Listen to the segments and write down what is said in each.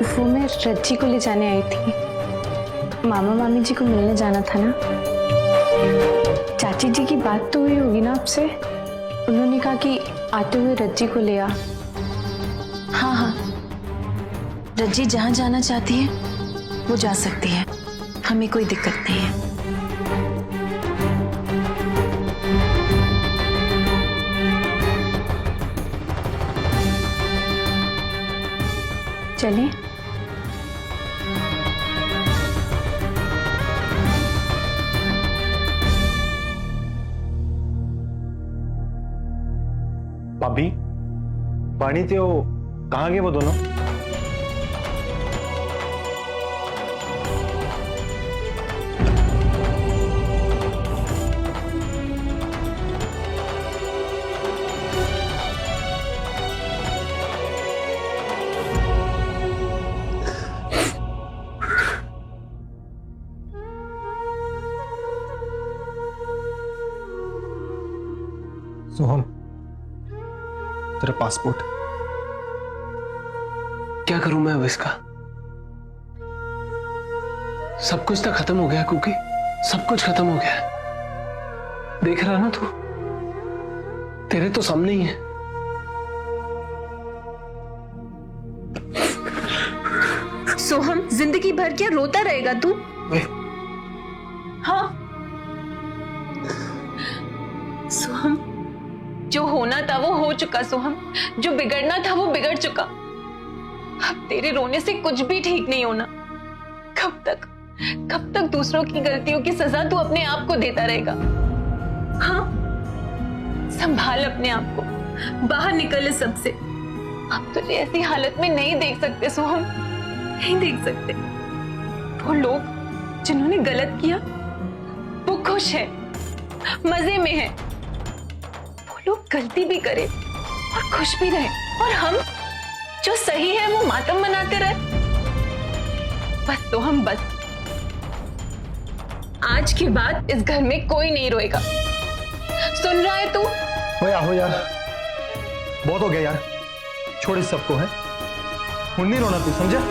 वो मैं रज्जी को ले जाने आई थी। मामा मामी जी को मिलने जाना था ना। चाची जी की बात तो हुई होगी ना आपसे? उन्होंने कहा कि आते हुए रज्जी को ले आ। हाँ हाँ, रज्जी जहाँ जाना चाहती है वो जा सकती है, हमें कोई दिक्कत नहीं है। चलिए। भाभी, पानी तो कहाँ गए वो दोनों? सोहम, तेरा पासपोर्ट। क्या करूं मैं अब इसका? सब कुछ तो खत्म हो गया क्योंकि सब कुछ खत्म हो गया। देख रहा ना तू, तेरे तो सामने ही है। सोहम, जिंदगी भर क्या रोता रहेगा तू? हाँ सोहम, जो होना था वो हो चुका सोहम, जो बिगड़ना था वो बिगड़ चुका। अब तेरे रोने से कुछ भी ठीक नहीं होना। कब तक दूसरों की गलतियों की सजा तू अपने आप को देता रहेगा? हाँ, संभाल अपने आप को, बाहर निकल इस सबसे। अब तुझे ऐसी हालत में नहीं देख सकते सोहम, नहीं देख सकते। वो लोग जिन्होंने गलत किया वो खुश है, मजे में है। लोग गलती भी करे और खुश भी रहे, और हम जो सही है वो मातम मनाते रहे। बस तो हम बस आज के बाद इस घर में कोई नहीं रोएगा। सुन रहा है तू? हो यार, बहुत हो गया यार, छोड़ इस सबको। है हुन नहीं रोना तू, समझा?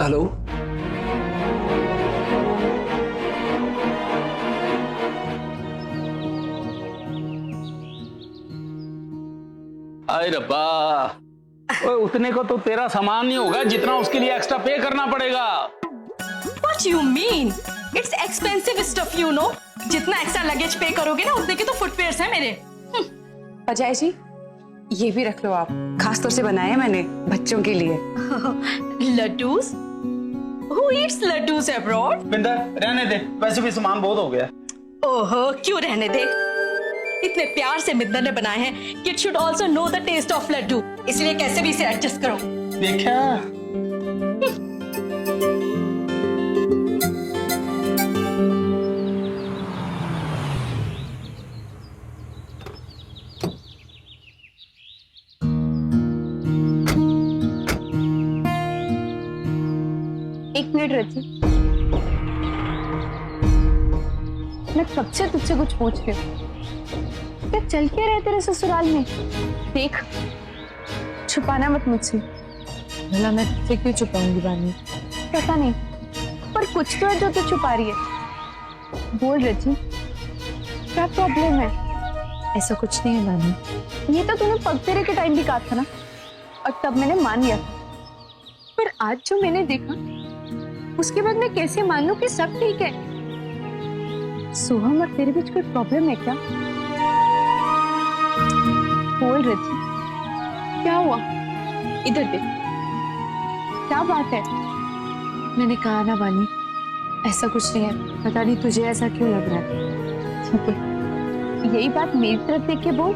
हेलो, अरे रब्बा, ओए उतने को तो तेरा सामान नहीं होगा जितना उसके लिए एक्स्ट्रा पे करना पड़ेगा। What you mean? It's expensive stuff, you know. जितना एक्स्ट्रा लगेज पे करोगे ना उतने के तो फुटवेयर्स हैं मेरे। अजय जी, ये भी रख लो आप, खास तौर से बनाए हैं मैंने बच्चों के लिए। Laddus? Who eats laddus abroad? Binder, रहने दे, वैसे भी सामान बहुत हो गया। ओहो, क्यों रहने दे? इतने प्यार से मिंदर ने बनाए हैं। Kids should also know the taste of Laddu, इसलिए कैसे भी इसे एडजस्ट करो। देखा? एक मिनट रची, मैं कब से तुझसे कुछ पूछ रही हूँ। क्या चल क्या रहे तेरे ससुराल में? देख, छुपाना मत मुझसे। भला मैं तुझसे क्यों छुपाऊंगी बानी? पता नहीं, पर कुछ तो है जो तू छुपा रही है। बोल रची, क्या प्रॉब्लम है? ऐसा कुछ नहीं है बानी। ये तो तूने पगतेरे के टाइम भी कहा था ना, और तब मैंने मान लिया था। पर आज जो मैंने देखा, उसके बाद मैं कैसे मान लूं कि सब ठीक है? सोहम और तेरे बीच कोई प्रॉब्लम है क्या? बोल रची, क्या हुआ? इधर देख, क्या बात है? मैंने कहा ना बानी, ऐसा कुछ नहीं है। पता नहीं तुझे ऐसा क्यों लग रहा है। ठीक है, यही बात मेरी तरफ देख के बोल।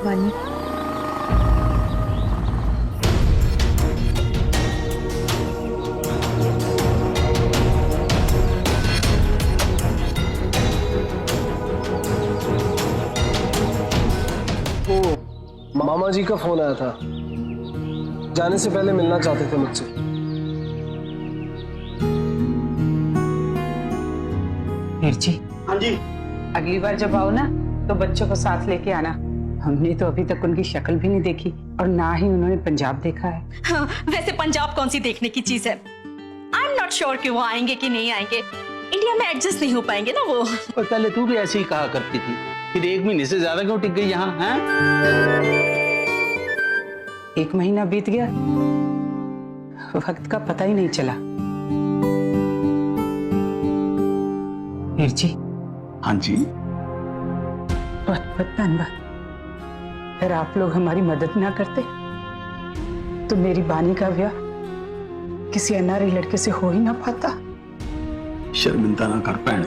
बानी, मामा जी का फोन आया था, जाने से पहले मिलना चाहते थे मुझसे। वीर जी, हाँ जी। अगली बार जब आओ ना तो बच्चों को साथ लेके आना। हमने तो अभी तक उनकी शक्ल भी नहीं देखी और ना ही उन्होंने पंजाब देखा है। हाँ, वैसे पंजाब कौन सी देखने की चीज है। आई एम नॉट श्योर कि वो आएंगे कि नहीं आएंगे। इंडिया में एडजस्ट नहीं हो पाएंगे ना वो। और पहले तू भी ऐसे ही कहा करती थी, फिर 1 महीने से ज्यादा क्यों टिक गई यहाँ हैं? 1 महीना बीत गया, वक्त का पता ही नहीं चला। वीर जी, हाँ जी। बहुत बहुत धन्यवाद। अगर आप लोग हमारी मदद ना करते तो मेरी बानी का ब्याह किसी अनारी लड़के से हो ही ना पाता। शर्मिंदा ना कर भैन,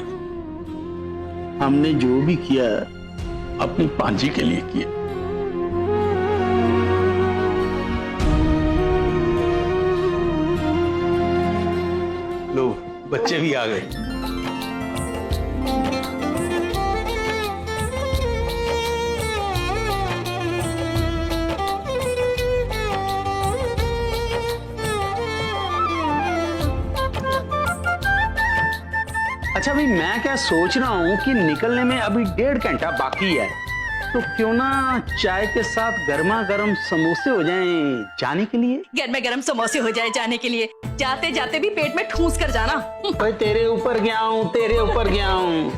हमने जो भी किया अपनी पांजी के लिए किया। लो, बच्चे भी आ गए। अच्छा भाई, मैं क्या सोच रहा हूँ कि निकलने में अभी 1.5 घंटा बाकी है, तो क्यों ना चाय के साथ गर्मा गर्म समोसे हो जाएं जाने के लिए। गर्मा गर्म समोसे हो जाए जाने के लिए, जाते जाते भी पेट में ठूस कर जाना। भाई तेरे ऊपर गया हूँ, तेरे ऊपर गया हूँ।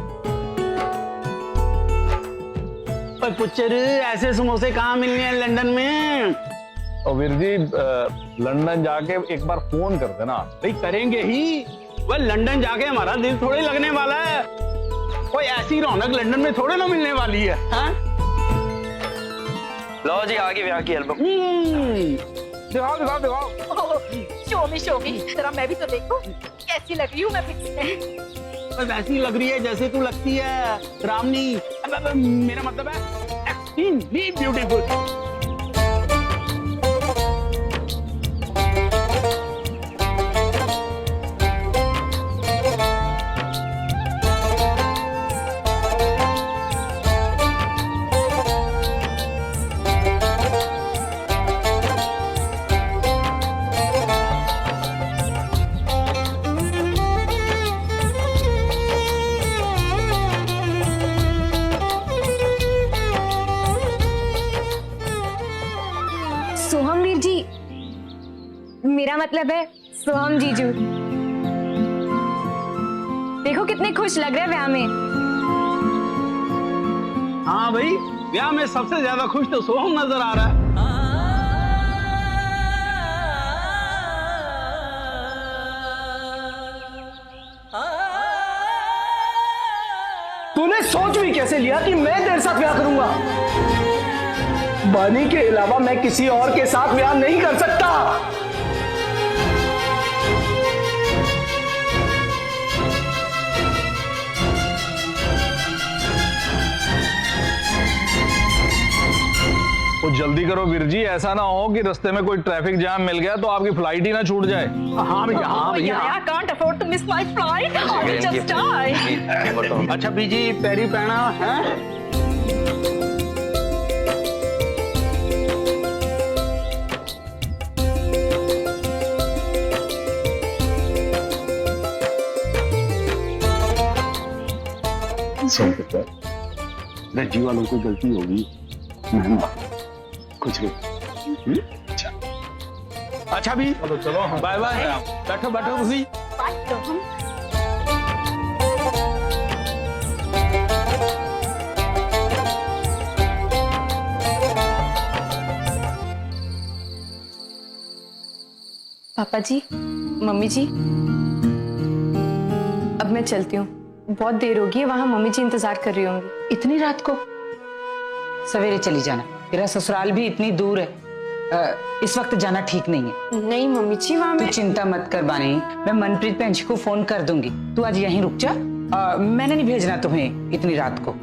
पर पुच्चर, ऐसे समोसे कहाँ मिलने हैं लंदन में? और वीर जी, लंदन जाके एक बार फोन कर देना। भाई करेंगे ही, वह लंदन जाके हमारा दिल थोड़े लगने वाला है। कोई ऐसी रौनक लंदन में थोड़े ना मिलने वाली है। हाँ? लो जी, आगे ब्याह की एल्बम दिखाओ दिखाओ दिखाओ। शोमी जरा मैं भी तो देखूं कैसी लग रही हूँ मैं पिक्स में। बस ऐसी लग रही है जैसे तू लगती है रामनी। मेरा मतलब है एक्सट्रीमली ब्यूटीफुल। सोहम वीर जी, मेरा मतलब है सोहम जीजू। देखो कितने खुश लग रहे हैं ब्याह में। हाँ भाई, ब्याह में सबसे ज्यादा खुश तो सोहम नजर आ रहा है। तूने सोच भी कैसे लिया कि मैं तेरे साथ ब्याह करूंगा? बानी के अलावा मैं किसी और के साथ ब्याह नहीं कर सकता। तो जल्दी करो वीर जी, ऐसा ना हो कि रास्ते में कोई ट्रैफिक जाम मिल गया तो आपकी फ्लाइट ही ना छूट जाए। हाँ भैया, हाँ भैया। I can't afford to miss my flight. I will just die. अच्छा बीजी, पैरी पहना है? रज्जी वालों को गलती होगी, मैं कुछ नहीं। अच्छा अच्छा भी, चलो चलो, बाय बाय। बैठो बैठो खुशी। पापा जी, मम्मी जी, अब मैं चलती हूँ। बहुत देर होगी, वहां मम्मी जी इंतजार कर रही होंगी। इतनी रात को? सवेरे चली जाना, तेरा ससुराल भी इतनी दूर है, इस वक्त जाना ठीक नहीं है। नहीं मम्मी जी, वहां तू मैं चिंता मत कर बानी, मैं मनप्रीत बहन जी को फोन कर दूंगी। तू आज यहीं रुक जा, मैंने नहीं भेजना तुम्हें इतनी रात को।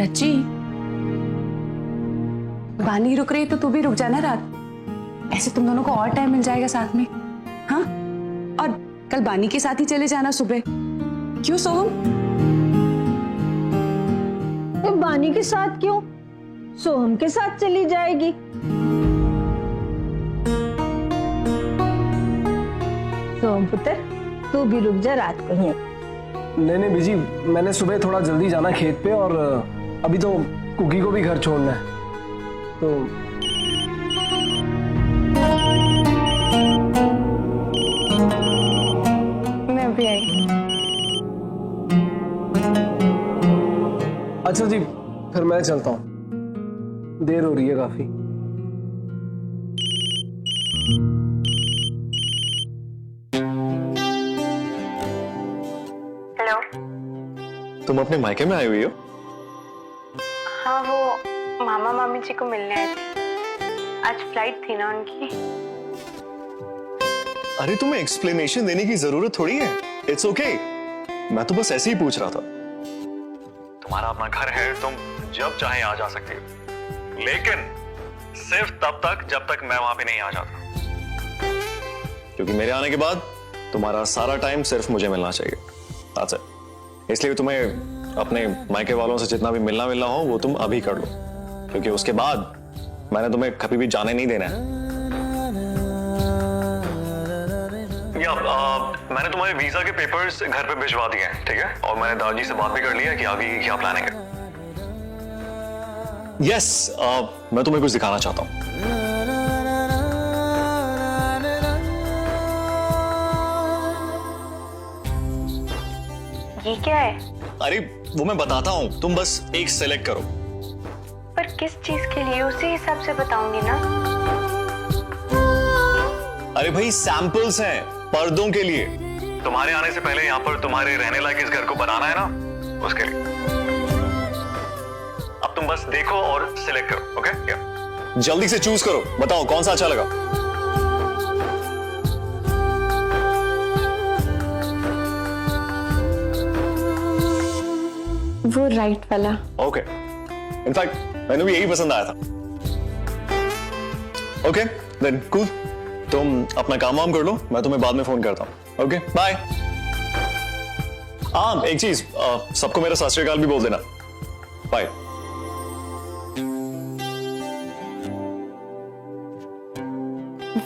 रची, बानी रुक रही तो तू भी रुक जाना रात, ऐसे तुम दोनों को और टाइम मिल जाएगा साथ में। हाँ, और कल बानी के साथ ही चले जाना सुबह। क्यों सोहम? बानी के साथ क्यों? सोहम के साथ चली जाएगी। सोहम पुत्र, तू भी रुक जा रात को ही। नहीं बीजी, मैंने सुबह थोड़ा जल्दी जाना खेत पे और अभी तो कुकी को भी घर छोड़ना है, तो मैं अभी आई। अच्छा जी, फिर मैं चलता हूँ, देर हो रही है काफी। हेलो। तुम अपने मायके में आई हुई हो? हाँ, वो मामा मामी जी को मिलने आए थे। आज फ्लाइट थी ना उनकी। अरे तुम्हें एक्सप्लेनेशन देने की जरूरत थोड़ी है। It's okay. मैं तो बस ऐसे ही पूछ रहा था। तुम्हारा अपना घर है, तुम जब चाहे आ जा सकते हो, लेकिन सिर्फ तब तक जब तक मैं वहां पे नहीं आ जाता, क्योंकि मेरे आने के बाद तुम्हारा सारा टाइम सिर्फ मुझे मिलना चाहिए। That's it. इसलिए तुम्हें अपने मायके वालों से जितना भी मिलना हो वो तुम अभी कर लो, क्योंकि उसके बाद मैंने तुम्हें कभी भी जाने नहीं देना है। मैंने तुम्हारे वीजा के पेपर्स घर पे भिजवा दिए हैं, ठीक है? और मैंने दादाजी से बात भी कर ली है कि आगे क्या प्लानिंग है। यस, मैं तुम्हें कुछ दिखाना चाहता हूँ। ये क्या है? अरे वो मैं बताता हूँ, तुम बस एक सेलेक्ट करो। पर किस चीज के लिए, उसी हिसाब से बताऊंगी ना। अरे भाई, सैंपल्स हैं पर्दों के लिए। तुम्हारे आने से पहले यहाँ पर तुम्हारे रहने लायक इस घर को बनाना है ना, उसके लिए। अब तुम बस देखो और सिलेक्ट करो, ओके? जल्दी से चूज करो, बताओ कौन सा अच्छा लगा। वो राइट वाला। ओके, इनफैक्ट मैंने भी यही पसंद आया था। Okay then, cool. तुम अपना काम वाम कर लो, मैं तुम्हें बाद में फोन करता हूँ। Okay bye. हाँ, एक चीज, सबको मेरा सत श्री अकाल भी बोल देना। बाय।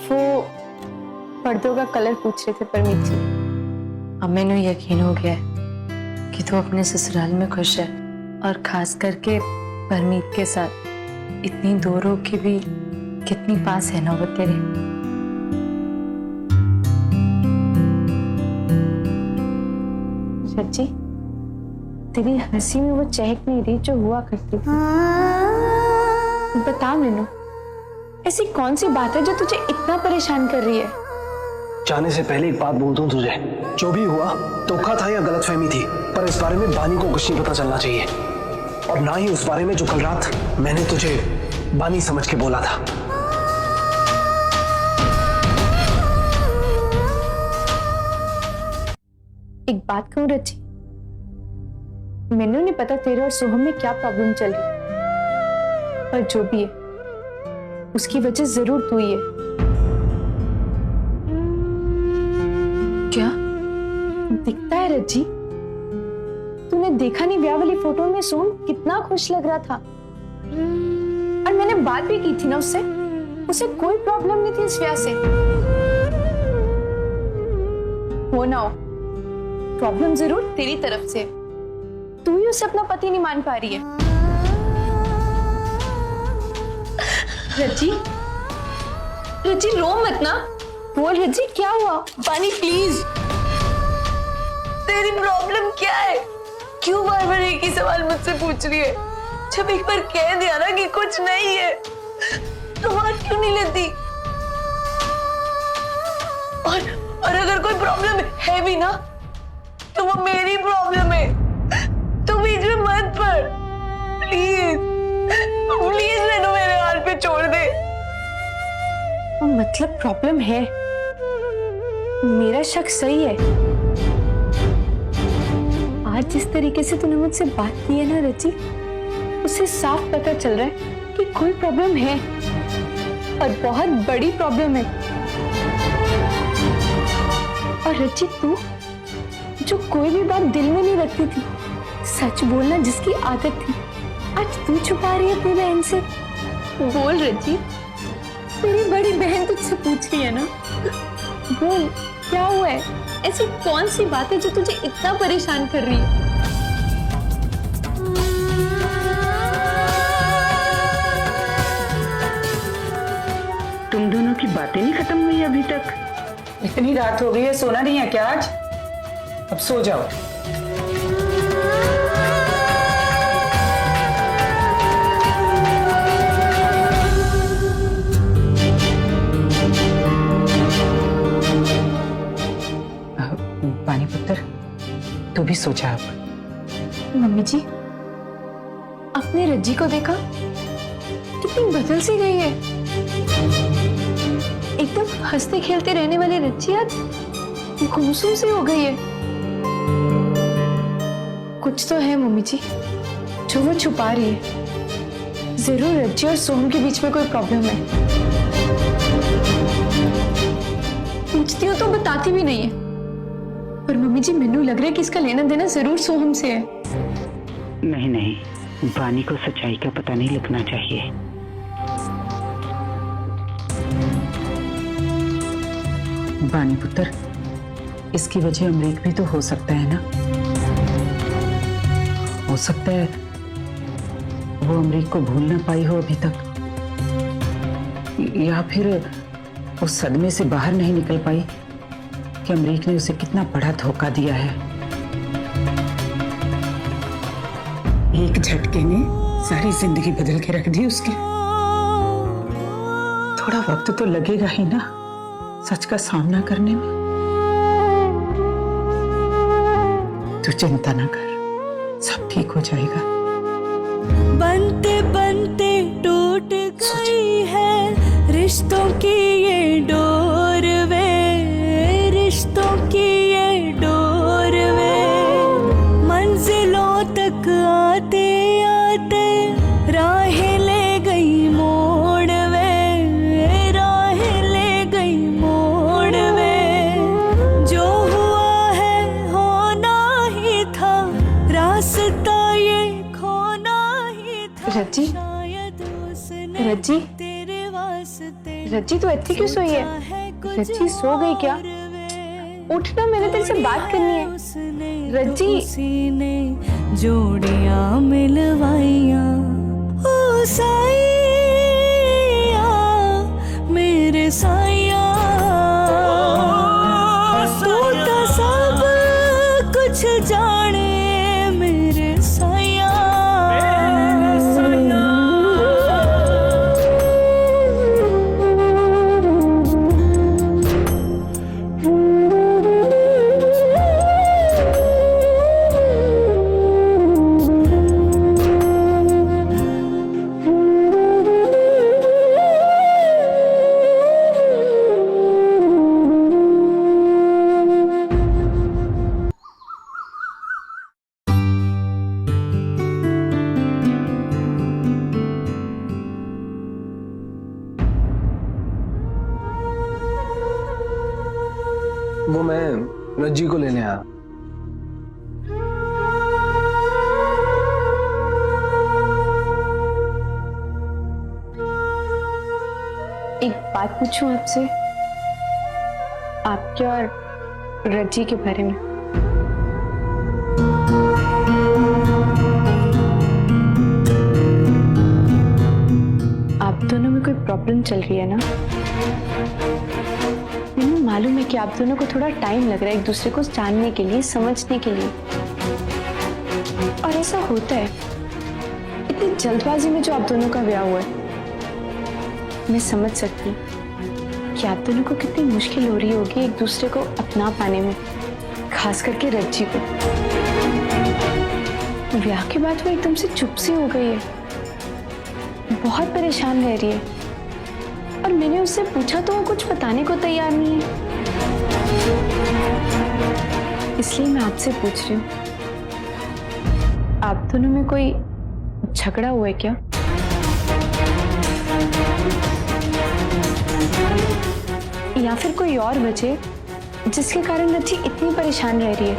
वो पर्दों का कलर पूछ रहे थे परमीत जी। अब मैंने यकीन हो गया है कि तू अपने ससुराल में खुश है, और खास करके परमीत के साथ। इतनी दूर हो के भी कितनी पास है ना वो तेरे। सच्ची, तेरी हंसी में वो चहक नहीं रही जो हुआ करती थी। बता मीनू, ऐसी कौन सी बात है जो तुझे इतना परेशान कर रही है? जाने से पहले एक बात बोलता हूँ तुझे, जो भी हुआ धोखा था या गलतफहमी थी, पर इस बारे में बानी को कुछ नहीं पता चलना चाहिए, और ना ही उस बारे में जो कल रात मैंने तुझे बानी समझ के बोला था। एक बात कहूं रची, मैनू नहीं पता तेरे और सोहम में क्या प्रॉब्लम चल रही, पर जो भी है उसकी वजह जरूर तू ही है। क्या दिखता है रज्जी, तूने देखा नहीं ब्याह वाली फोटो में सोहम कितना खुश लग रहा था, और मैंने बात भी की थी ना उससे, उसे कोई प्रॉब्लम नहीं थी इस ब्याह से। हो ना हो, प्रॉब्लम जरूर तेरी तरफ से, तू ही उसे अपना पति नहीं मान पा रही है। रज्जी, रज्जी रो मत ना, बोल रज्जी क्या हुआ? पानी प्लीज। तेरी प्रॉब्लम क्या है? क्यों बार बार एक ही सवाल मुझसे पूछ रही है? जब एक बार कह दिया ना कि कुछ नहीं है, तो बात क्यों नहीं लेती? और अगर कोई प्रॉब्लम है भी ना, तो वो मेरी प्रॉब्लम है। तू बीच में मत पड़, प्लीज प्लीज। मैंने मेरे हाल पे छोड़ दे। मतलब प्रॉब्लम है, मेरा शक सही है। आज जिस तरीके से तूने मुझसे बात की है ना रची, उससे साफ पता चल रहा है कि कोई प्रॉब्लम है, और बहुत बड़ी प्रॉब्लम है। और रची, तू जो कोई भी बात दिल में नहीं रखती थी, सच बोलना जिसकी आदत थी, आज तू छुपा रही है अपनी बहन से? बोल रज्जी, तेरी बड़ी बहन तुझसे पूछ रही है ना? बोल, क्या हुआ है? ऐसी कौन सी बात है जो तुझे इतना परेशान कर रही है? तुम दोनों की बातें नहीं खत्म हुई अभी तक? इतनी रात हो गई है, सोना नहीं है क्या आज? अब सो जाओ। पानी पुत्र, तू भी सो जा अब। मम्मी जी, आपने रज्जी को देखा? कितनी बदल सी गई है। एकदम हंसते खेलते रहने वाली रज्जी आज गुमसुम सी हो गई है। कुछ तो है मम्मी जी जो वो छुपा रही है। जरूर रज्जी और सोहम के बीच में कोई प्रॉब्लम है। पूछती हूँ तो बताती भी नहीं है। पर मम्मी जी, मैनू लग रहा है कि इसका लेना देना जरूर सोहम से है। नहीं नहीं, बानी को सच्चाई का पता नहीं लगना चाहिए। बानी पुत्र, इसकी वजह अमरीक भी तो हो सकता है ना? हो सकता है वो अमरीक को भूल ना पाई हो अभी तक, या फिर वो सदमे से बाहर नहीं निकल पाई कि अमरीक ने उसे कितना बड़ा धोखा दिया है। एक झटके ने सारी जिंदगी बदल के रख दी उसकी। थोड़ा वक्त तो लगेगा ही ना सच का सामना करने में। तू चिंता ना कर, सब ठीक हो जाएगा। बनते बनते टूट गई है रिश्तों की ये डोर वे, रिश्तों की ये डोर वे। मंजिलों तक आते आते राहें ले गई मोड़ वे, राहें ले गई मोड़ वे। जो हुआ है होना ही था, रास्ता ये खोना ही था। रज्जी, रज्जी, रज्जी तू इतनी क्यों सोई है? रज्जी सो गई क्या? उठना, मैंने तेरे से बात करनी है। रज्जी ने जोड़ियां मिलवाइयां, ओ साइया मेरे साइया, तू तो सब कुछ जाने मेरे साइया। वो मैं रज्जी को लेने आया। एक बात पूछूं आपसे, आपके और रज्जी के बारे में। आप दोनों में कोई प्रॉब्लम चल रही है ना? मुझे मालूम है कि आप दोनों को थोड़ा टाइम लग रहा है एक दूसरे को जानने के लिए, समझने के लिए। और ऐसा होता है इतनी जल्दबाजी में जो आप दोनों का ब्याह हुआ है। मैं समझ सकती हूँ कि आप दोनों को कितनी मुश्किल हो रही होगी एक दूसरे को अपना पाने में, खास करके रज्जी को। ब्याह के बाद वो एकदम से चुप सी हो गई है, बहुत परेशान रह रही है। और मैंने उससे पूछा तो वो कुछ बताने को तैयार नहीं है। इसलिए मैं आपसे पूछ रही हूँ, आप दोनों में कोई झगड़ा हुआ है क्या? या फिर कोई और वजह जिसके कारण रज्जी इतनी परेशान रह रही है?